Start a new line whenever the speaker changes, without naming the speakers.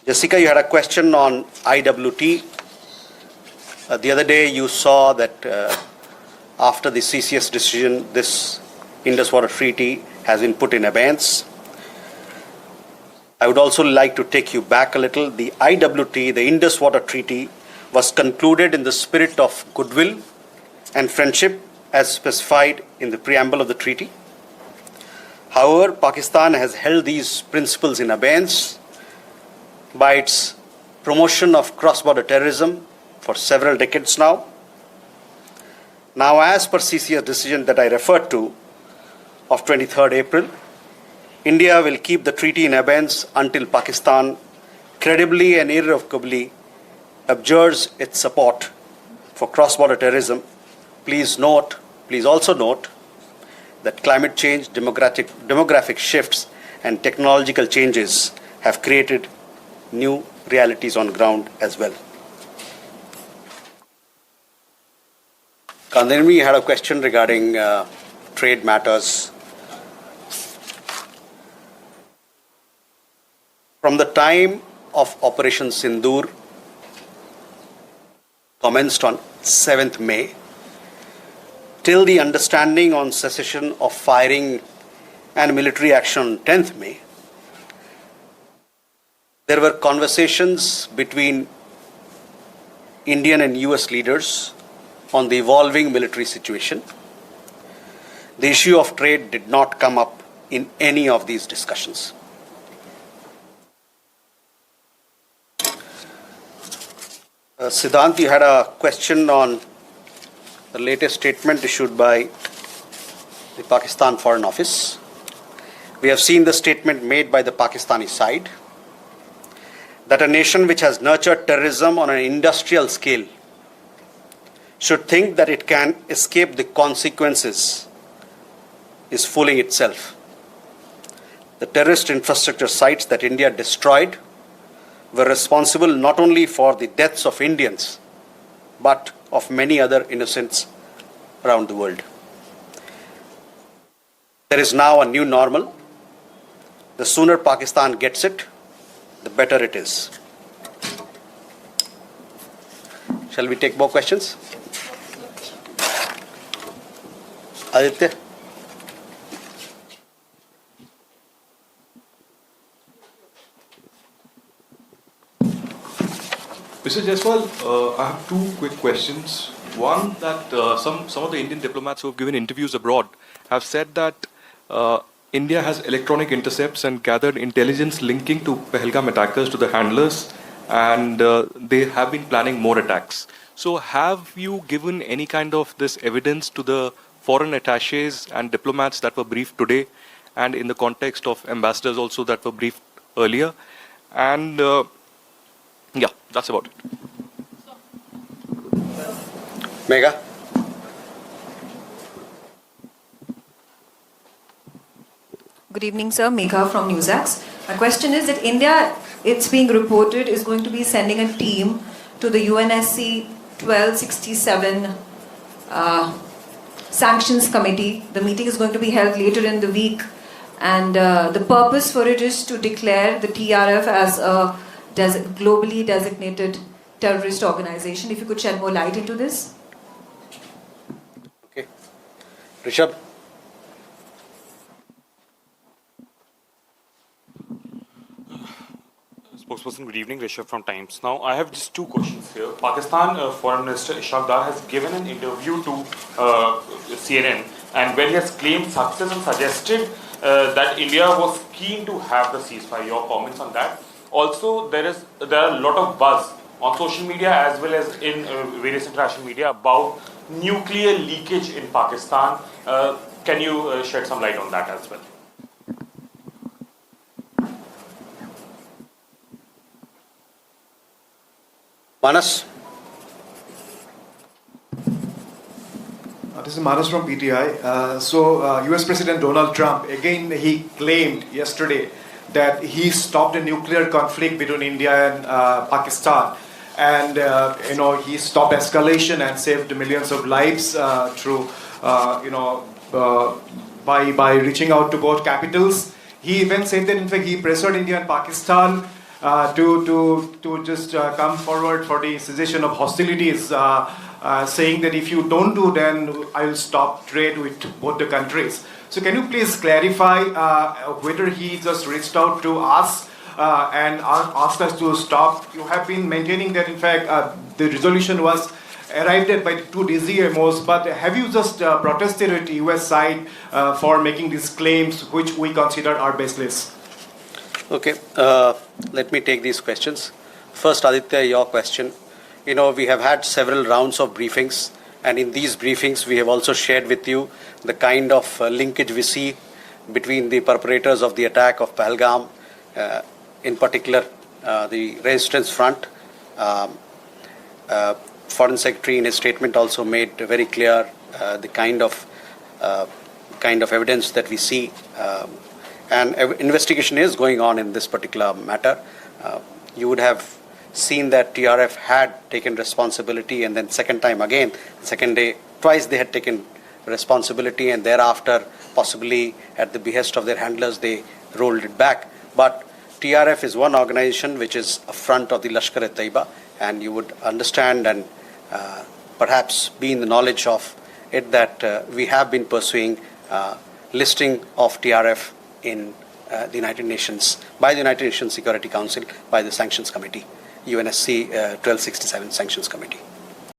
Jessica, you had a question on IWT. The other day you saw that after the CCS decision, this Indus Water Treaty has been put in abeyance. I would also like to take you back a little. The IWT, the Indus Water Treaty, was concluded in the spirit of goodwill and friendship as specified in the preamble of the treaty. However, Pakistan has held these principles in abeyance by its promotion of cross-border terrorism for several decades now. Now, as per CCS decision that I referred to of 23rd April, India will keep the treaty in abeyance until Pakistan credibly and irrevocably abjures its support for cross-border terrorism. Please also note that climate change, demographic shifts, and technological changes have created new realities on ground as well. Kandanmi had a question regarding trade matters. From the time of Operation Sindoor, commenced on 7th May, till the understanding on cessation of firing and military action on 10th May, there were conversations between Indian and US leaders on the evolving military situation. The issue of trade did not come up in any of these discussions. Siddhant, you had a question on the latest statement issued by the Pakistan Foreign Office. We have seen the statement made by the Pakistani side that a nation which has nurtured terrorism on an industrial scale should think that it can escape the consequences is fooling itself. The terrorist infrastructure sites that India destroyed were responsible not only for the deaths of Indians, but of many other innocents around the world. There is now a new normal. The sooner Pakistan gets it, the better it is. Shall we take more questions? Aditya?
Mr. Jaiswal, I have two quick questions. One, that some of the Indian diplomats who have given interviews abroad have said that India has electronic intercepts and gathered intelligence linking to Pahalgam attackers to the handlers, and they have been planning more attacks. So have you given any kind of this evidence to the foreign attaches and diplomats that were briefed today, and in the context of ambassadors also that were briefed earlier? And yeah, that's about it.
Megha?
Good evening, sir. Megha from NewsAx. My question is that India, it's being reported, is going to be sending a team to the UNSC 1267 Sanctions Committee. The meeting is going to be held later in the week, and the purpose for it is to declare the TRF as a globally designated terrorist organization. If you could shed more light into this.
Okay. Rishabh?
Spokesperson, good evening. Rishabh from Times. Now, I have just two questions here. Pakistan Foreign Minister Ishaq Dar has given an interview to CNN, and where he has claimed success and suggested that India was keen to have the ceasefire. Your comments on that? Also, there are a lot of buzz on social media as well as in various international media about nuclear leakage in Pakistan. Can you shed some light on that as well?
Manas?
This is Manas from PTI. US President Donald Trump, again, he claimed yesterday that he stopped a nuclear conflict between India and Pakistan. And, he stopped escalation and saved millions of lives through, by reaching out to both capitals. He even said that, in fact, he pressured India and Pakistan to just come forward for the cessation of hostilities, saying that if you don't do, then I will stop trade with both the countries. So can you please clarify whether he just reached out to us and asked us to stop? You have been maintaining that, in fact, the resolution was arrived at by the two DGMOs, but have you just protested with the US side for making these claims, which we consider are baseless?
Okay, let me take these questions. First, Aditya, your question. You know, we have had several rounds of briefings, and in these briefings, we have also shared with you the kind of linkage we see between the perpetrators of the attack of Pahalgam, in particular the Resistance Front. Foreign Secretary in his statement also made very clear the kind of evidence that we see, and investigation is going on in this particular matter. You would have seen that TRF had taken responsibility, and then second day, twice they had taken responsibility, and thereafter, possibly at the behest of their handlers, they rolled it back. But TRF is one organization which is a front of the Lashkar-e-Taiba, and you would understand and perhaps be in the knowledge of it that we have been pursuing listing of TRF in the United Nations, by the United Nations Security Council, by the Sanctions Committee, UNSC 1267 Sanctions Committee.